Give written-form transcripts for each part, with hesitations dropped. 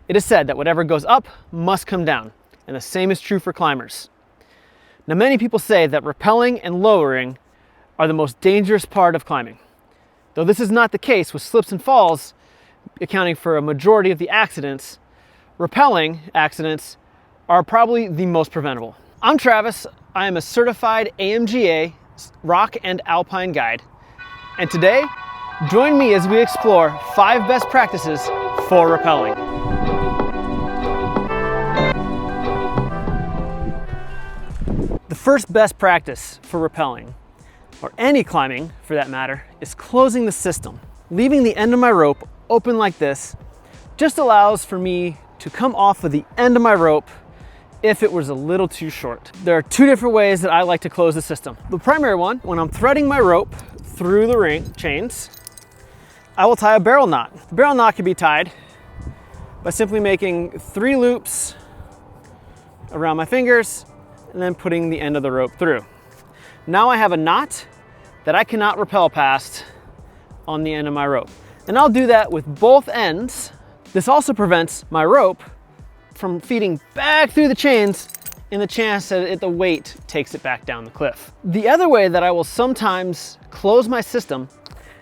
It is said that whatever goes up must come down, and the same is true for climbers. Now, many people say that rappelling and lowering are the most dangerous part of climbing. Though this is not the case, with slips and falls accounting for a majority of the accidents, rappelling accidents are probably the most preventable. I'm Travis. I am a certified AMGA rock and alpine guide. And today, join me as we explore 5 best practices for rappelling. The first best practice for rappelling, or any climbing for that matter, is closing the system. Leaving the end of my rope open like this just allows for me to come off of the end of my rope if it was a little too short. There are 2 different ways that I like to close the system. The primary one, when I'm threading my rope through the ring chains, I will tie a barrel knot. The barrel knot can be tied by simply making 3 loops around my fingers and then putting the end of the rope through. Now I have a knot that I cannot rappel past on the end of my rope. And I'll do that with both ends. This also prevents my rope from feeding back through the chains in the chance that the weight takes it back down the cliff. The other way that I will sometimes close my system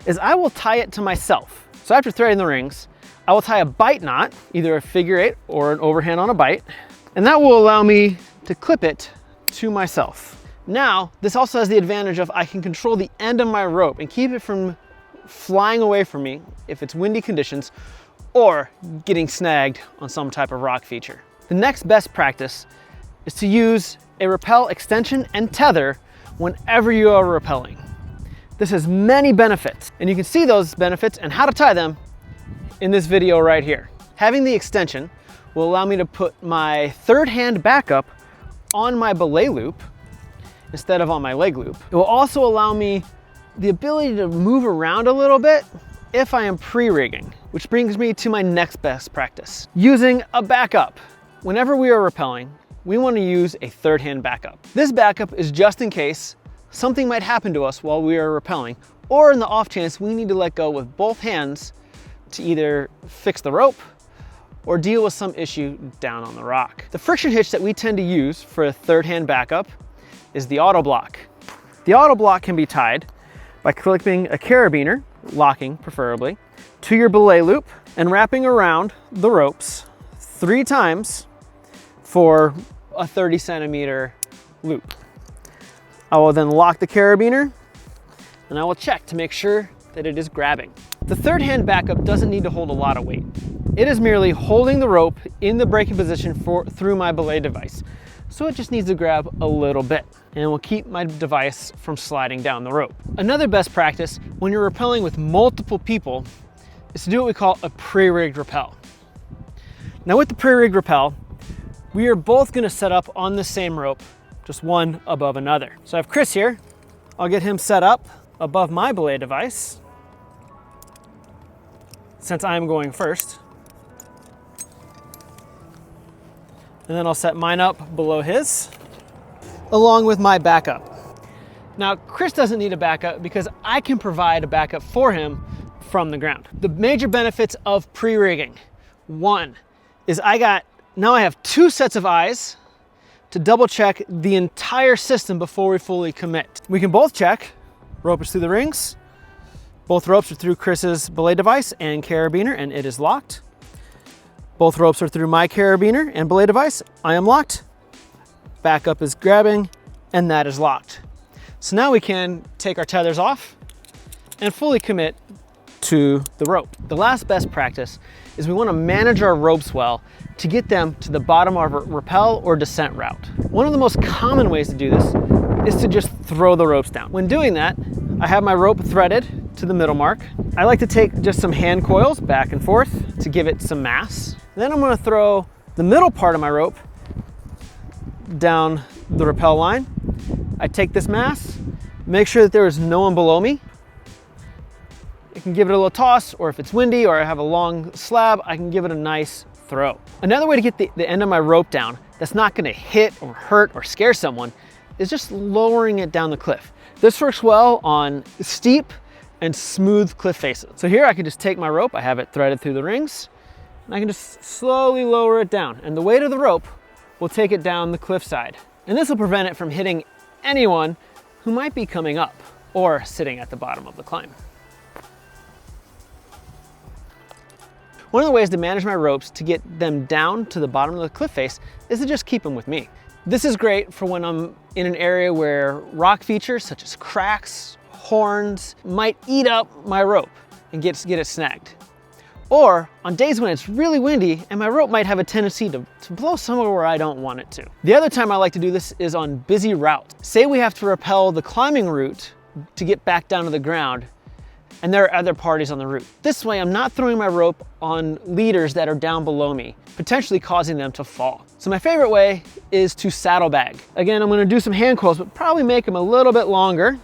is I will tie it to myself. So after threading the rings, I will tie a bite knot, either a figure 8 or an overhand on a bite, and that will allow me to clip it to myself. Now, this also has the advantage of I can control the end of my rope and keep it from flying away from me if it's windy conditions or getting snagged on some type of rock feature. The next best practice is to use a rappel extension and tether whenever you are rappelling. This has many benefits, and you can see those benefits and how to tie them in this video right here. Having the extension will allow me to put my third hand backup on my belay loop instead of on my leg loop. It will also allow me the ability to move around a little bit if I am pre-rigging, which brings me to my next best practice, using a backup. Whenever we are rappelling, we want to use a third hand backup. This backup is just in case something might happen to us while we are rappelling, or in the off chance we need to let go with both hands to either fix the rope or deal with some issue down on the rock. The friction hitch that we tend to use for a third hand backup is the auto block. The auto block can be tied by clipping a carabiner, locking preferably, to your belay loop and wrapping around the ropes 3 times for a 30 centimeter loop. I will then lock the carabiner and I will check to make sure that it is grabbing. The third hand backup doesn't need to hold a lot of weight. It is merely holding the rope in the braking position through my belay device. So it just needs to grab a little bit and will keep my device from sliding down the rope. Another best practice when you're rappelling with multiple people is to do what we call a pre-rigged rappel. Now with the pre-rigged rappel, we are both gonna set up on the same rope, just one above another. So I have Chris here. I'll get him set up above my belay device since I'm going first. And then I'll set mine up below his, along with my backup. Now, Chris doesn't need a backup because I can provide a backup for him from the ground. The major benefits of pre-rigging. 1 is now I have 2 sets of eyes to double check the entire system before we fully commit. We can both check, rope is through the rings, both ropes are through Chris's belay device and carabiner and it is locked. Both ropes are through my carabiner and belay device. I am locked. Backup is grabbing and that is locked. So now we can take our tethers off and fully commit to the rope. The last best practice is we want to manage our ropes well to get them to the bottom of our rappel or descent route. One of the most common ways to do this is to just throw the ropes down. When doing that, I have my rope threaded to the middle mark. I like to take just some hand coils back and forth to give it some mass. Then I'm going to throw the middle part of my rope down the rappel line. I take this mass, make sure that there is no one below me. I can give it a little toss, or if it's windy or I have a long slab, I can give it a nice throw. Another way to get the end of my rope down that's not going to hit or hurt or scare someone is just lowering it down the cliff. This works well on steep and smooth cliff faces. So here I can just take my rope, I have it threaded through the rings, and I can just slowly lower it down. And the weight of the rope will take it down the cliffside. And this will prevent it from hitting anyone who might be coming up or sitting at the bottom of the climb. One of the ways to manage my ropes to get them down to the bottom of the cliff face is to just keep them with me. This is great for when I'm in an area where rock features such as cracks, horns, might eat up my rope and get it snagged. Or on days when it's really windy and my rope might have a tendency to blow somewhere where I don't want it to. The other time I like to do this is on busy routes. Say we have to rappel the climbing route to get back down to the ground, and there are other parties on the route. This way I'm not throwing my rope on leaders that are down below me, potentially causing them to fall. So my favorite way is to saddlebag. Again, I'm gonna do some hand coils, but probably make them a little bit longer.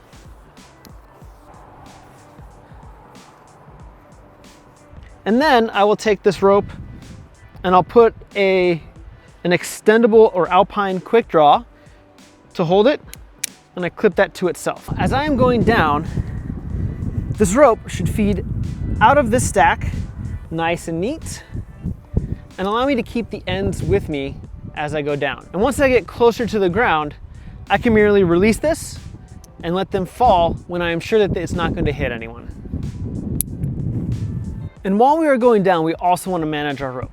And then I will take this rope and I'll put an extendable or alpine quick draw to hold it, and I clip that to itself. As I am going down, this rope should feed out of this stack nice and neat and allow me to keep the ends with me as I go down. And once I get closer to the ground, I can merely release this and let them fall when I am sure that it's not going to hit anyone. And while we are going down, we also want to manage our rope.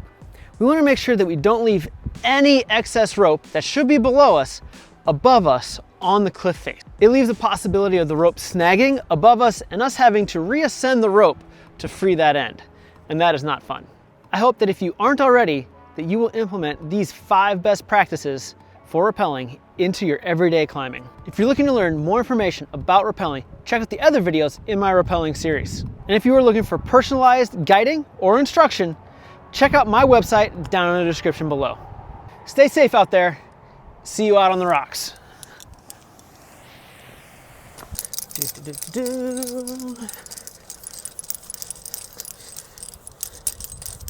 We want to make sure that we don't leave any excess rope that should be below us above us on the cliff face. It leaves the possibility of the rope snagging above us and us having to reascend the rope to free that end. And that is not fun. I hope that if you aren't already, that you will implement these 5 best practices for rappelling into your everyday climbing. If you're looking to learn more information about rappelling, check out the other videos in my rappelling series. And if you are looking for personalized guiding or instruction, check out my website down in the description below. Stay safe out there. See you out on the rocks. I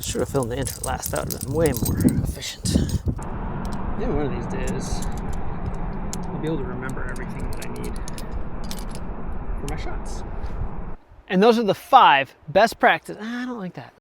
should have filmed the intro last. That would have been way more efficient. Maybe one of these days, I'll be able to remember everything that I need for my shots. And those are the 5 best practices. I don't like that.